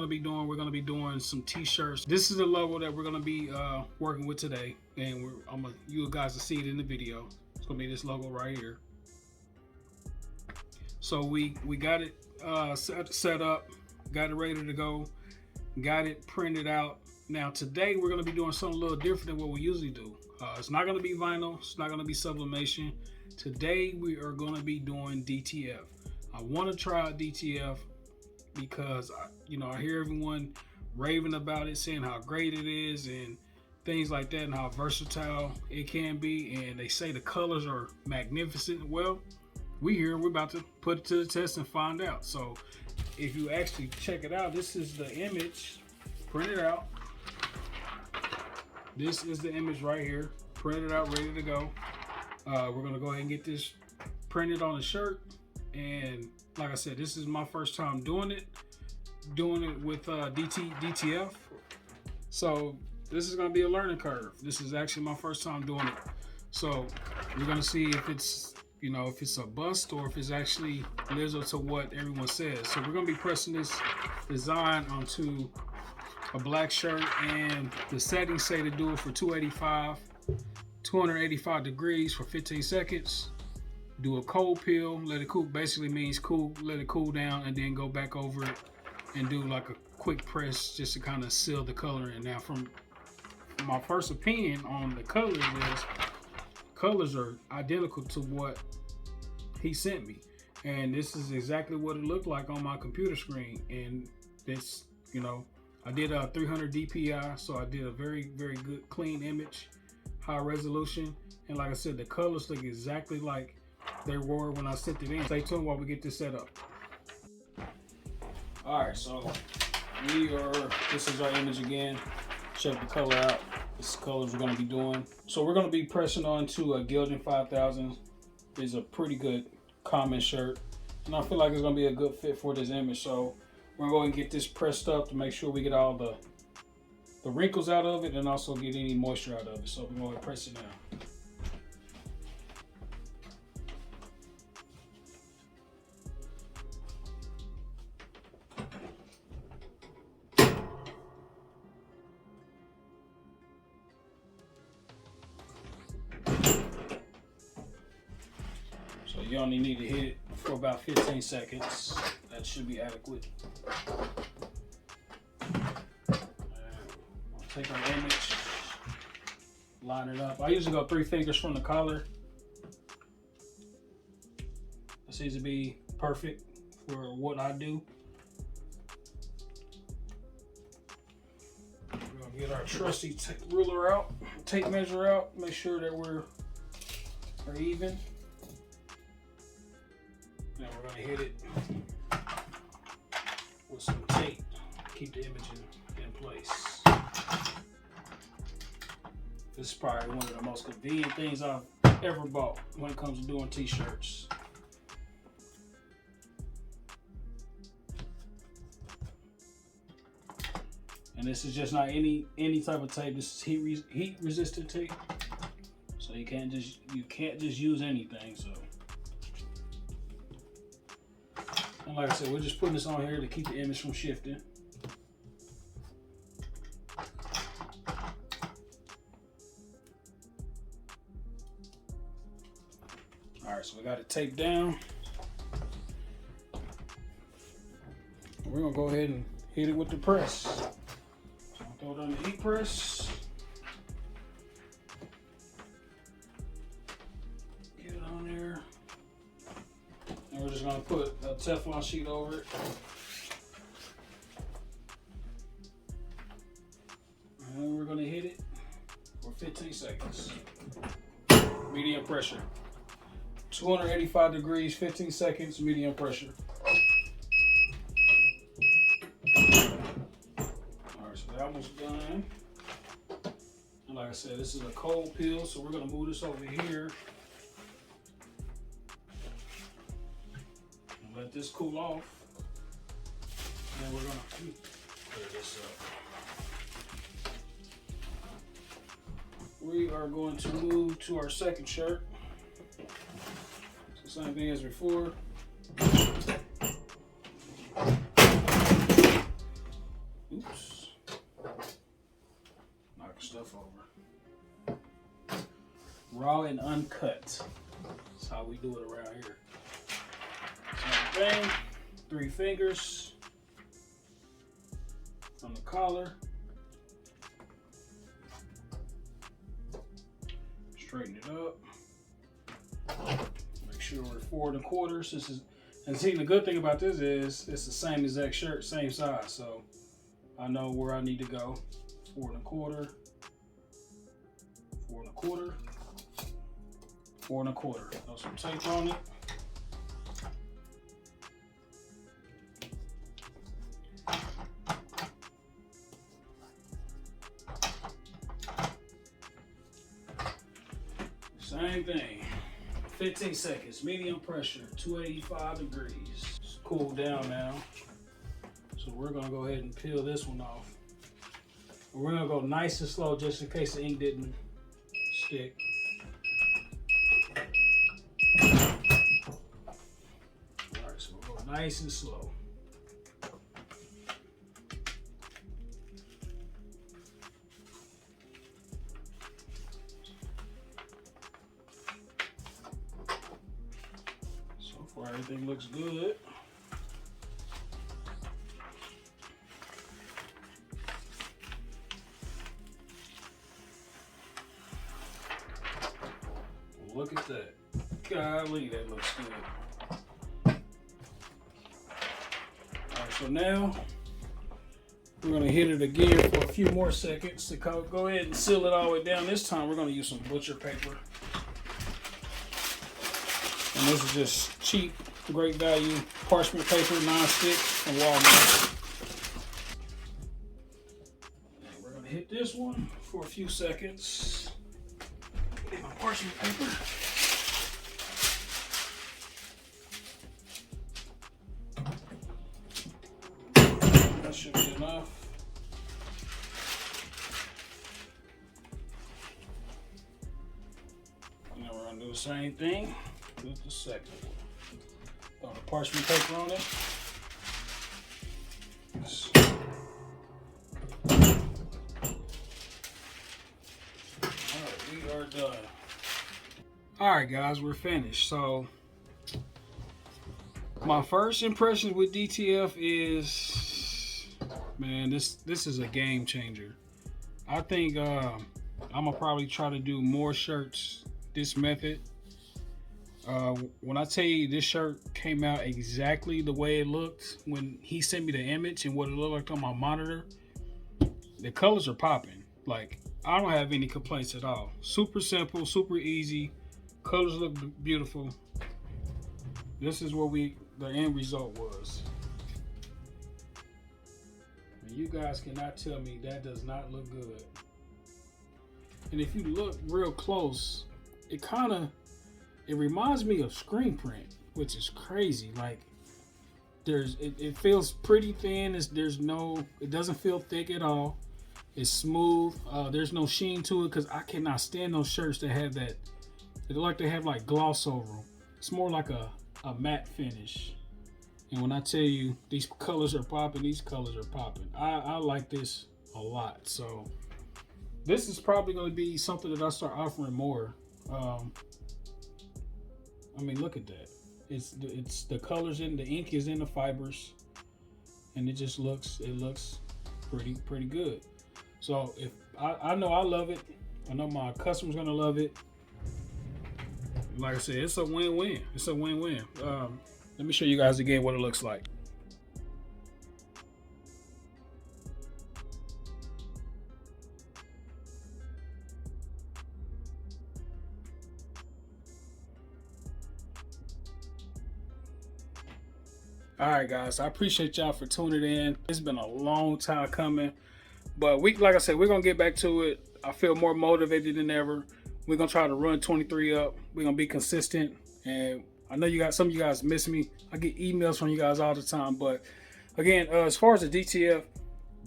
going to be doing. We're going to be doing some t-shirts. This is the logo that we're going to be working with today, and you guys will see it in the video. It's going to be this logo right here. So we got it set up, got it ready to go, got it printed out. Now today we're going to be doing something a little different than what we usually do. It's not going to be vinyl. It's not going to be sublimation. Today we are going to be doing DTF. I want to try out DTF because I hear everyone raving about it, saying how great it is and things like that, and how versatile it can be, and they say the colors are magnificent. Well, we're about to put it to the test and find out. So if you actually check it out, this is the image printed out. This is the image right here, printed out, ready to go. We're gonna go ahead and get this printed on the shirt. And like I said, this is my first time doing it with DTF. So this is gonna be a learning curve. This is actually my first time doing it. So we're gonna see if it's a bust or if it's actually lives up to what everyone says. So we're gonna be pressing this design onto a black shirt, and the settings say to do it for 285 degrees for 15 seconds. Do a cold peel, let it cool, basically means cool, let it cool down, and then go back over it and do like a quick press just to kind of seal the color in. Now, from my first opinion on the colors is, colors are identical to what he sent me, and this is exactly what it looked like on my computer screen. And this, I did a 300 DPI, so I did a very, very good clean image, high resolution, and like I said, the colors look exactly like they were when I sent it in. Stay tuned while we get this set up. All right, so this is our image again. Check the color out. This is the colors we're going to be doing. So we're going to be pressing onto a Gildan 5000. It's a pretty good common shirt, and I feel like it's going to be a good fit for this image. So we're going to get this pressed up to make sure we get all the wrinkles out of it and also get any moisture out of it. So we're going to press it now. So you only need to hit it for about 15 seconds. That should be adequate. I'll take our image, line it up. I usually go 3 fingers from the collar. That seems to be perfect for what I do. We're gonna get our trusty ruler out, tape measure out, make sure that we're even. Now we're going to hit it with some tape to keep the image in place. This is probably one of the most convenient things I've ever bought when it comes to doing t-shirts. And this is just not any type of tape. This is heat resistant tape. So you can't just use anything. So. And like I said, we're just putting this on here to keep the image from shifting. All right, so we got it taped down. We're gonna go ahead and hit it with the press. So I'll throw it on the heat press. Get it on there. And we're just gonna put a Teflon sheet over it. And then we're gonna hit it for 15 seconds. Medium pressure. 285 degrees, 15 seconds, medium pressure. Alright, so that one's done. And like I said, this is a cold peel, so we're gonna move this over here. Let this cool off, and then we're gonna clear this up. We are going to move to our second shirt. So same thing as before. stuff over. Raw and uncut. That's how we do it around here. Same thing. 3 fingers on the collar. Straighten it up. Make sure we're 4 1/4. This is, and see, the good thing about this is it's the same exact shirt, same size. So I know where I need to go. 4 1/4. 4 1/4. 4 1/4. Throw some tape on it. Same thing. 15 seconds. Medium pressure. 285 degrees. It's cooled down now. So we're gonna go ahead and peel this one off. We're gonna go nice and slow just in case the ink didn't stick. Alright, so we'll go nice and slow. So far everything looks good. Look at that. Golly, that looks good. Alright, so now we're going to hit it again for a few more seconds to go ahead and seal it all the way down. This time we're going to use some butcher paper. And this is just cheap, great value parchment paper, non-stick from Walmart. And we're going to hit this one for a few seconds. Get my parchment paper. That should be enough. Now we're gonna do the same thing with the second one. Throw the parchment paper on it. We are done. Alright guys, we're finished. So my first impressions with DTF is, man, this is a game changer. I think I'm gonna probably try to do more shirts this method. When I tell you this shirt came out exactly the way it looked when he sent me the image and what it looked like on my monitor, the colors are popping. Like, I don't have any complaints at all. Super simple, super easy. Colors look beautiful. This is what the end result was. And you guys cannot tell me that does not look good. And if you look real close, it reminds me of screen print, which is crazy. Like, it feels pretty thin. It doesn't feel thick at all. It's smooth. There's no sheen to it because I cannot stand those shirts that have that. They like to have like gloss over them. It's more like a matte finish. And when I tell you these colors are popping, these colors are popping. I like this a lot. So this is probably going to be something that I start offering more. I mean, look at that. It's the colors in the ink is in the fibers, and it looks pretty good. So if I know I love it, I know my customers gonna love it. Like I said, it's a win-win. It's a win-win. Let me show you guys again what it looks like. All right, guys, I appreciate y'all for tuning in. It's been a long time coming, but like I said, we're gonna get back to it. I feel more motivated than ever. We're gonna try to run 23 up. We're gonna be consistent, and I know some of you guys miss me. I get emails from you guys all the time, but again, as far as the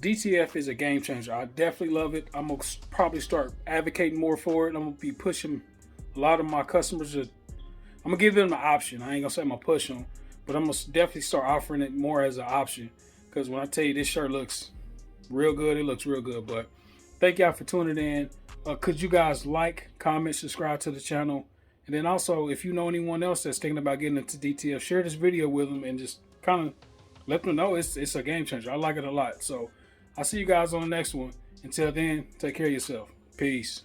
DTF is a game changer. I definitely love it. I'm gonna probably start advocating more for it. I'm gonna be pushing a lot of my customers. I'm gonna give them the option. I ain't gonna say I'm gonna push them, but I'm gonna definitely start offering it more as an option. Because when I tell you this shirt looks real good, it looks real good. But Thank y'all for tuning in. Could you guys like, comment, subscribe to the channel? And then also, if you know anyone else that's thinking about getting into DTF, share this video with them and just kind of let them know it's a game changer. I like it a lot. So I'll see you guys on the next one. Until then, take care of yourself. Peace.